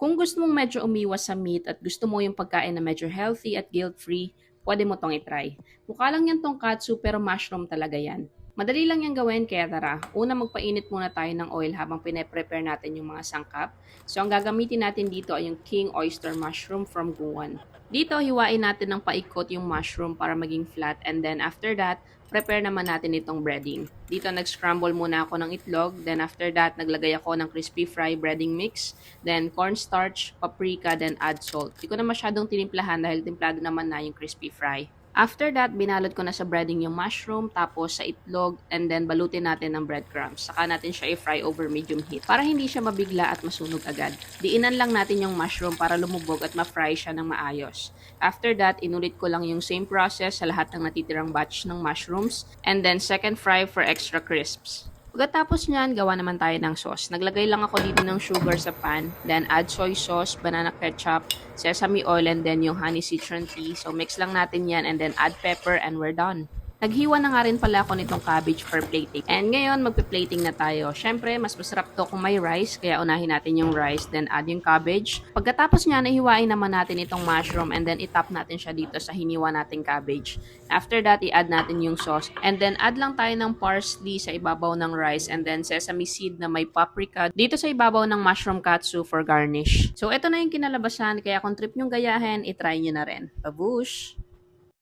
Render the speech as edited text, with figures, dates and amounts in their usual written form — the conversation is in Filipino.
Kung gusto mong medyo umiwas sa meat at gusto mo yung pagkain na medyo healthy at guilt-free, pwede mo tong itry. Mukha lang yan tonkatsu pero mushroom talaga yan. Madali lang yan gawin kaya tara, una magpainit muna tayo ng oil habang pine-prepare natin yung mga sangkap. So ang gagamitin natin dito ay yung King Oyster Mushroom from Guan. Dito, hiwain natin ng paikot yung mushroom para maging flat and then after that, prepare naman natin itong breading. Dito, nag-scramble muna ako ng itlog. Then after that, naglagay ako ng crispy fry breading mix. Then cornstarch, paprika, then add salt. Hindi ko na masyadong tinimplahan dahil timplado naman na yung crispy fry. After that, binalot ko na sa breading yung mushroom, tapos sa itlog, and then balutin natin ng breadcrumbs. Saka natin siya i-fry over medium heat para hindi siya mabigla at masunog agad. Diinan lang natin yung mushroom para lumubog at ma-fry siya ng maayos. After that, inulit ko lang yung same process sa lahat ng natitirang batch ng mushrooms, and then second fry for extra crisps. Pagkatapos niyan, gawa naman tayo ng sauce. Naglagay lang ako dito ng sugar sa pan, then add soy sauce, banana ketchup, sesame oil, and then yung honey citron tea. So mix lang natin yan and then add pepper and we're done. Naghiwa na nga rin pala ako nitong cabbage for plating. And ngayon, magpe-plating na tayo. Syempre, mas masarap to kung may rice, kaya unahin natin yung rice, then add yung cabbage. Pagkatapos niya, nahiwain naman natin itong mushroom and then itap natin siya dito sa hiniwa nating cabbage. After that, i-add natin yung sauce. And then add lang tayo ng parsley sa ibabaw ng rice and then sesame seed na may paprika dito sa ibabaw ng mushroom katsu for garnish. So, ito na yung kinalabasan, kaya kung trip nyong gayahin, itry nyo na rin. Babush!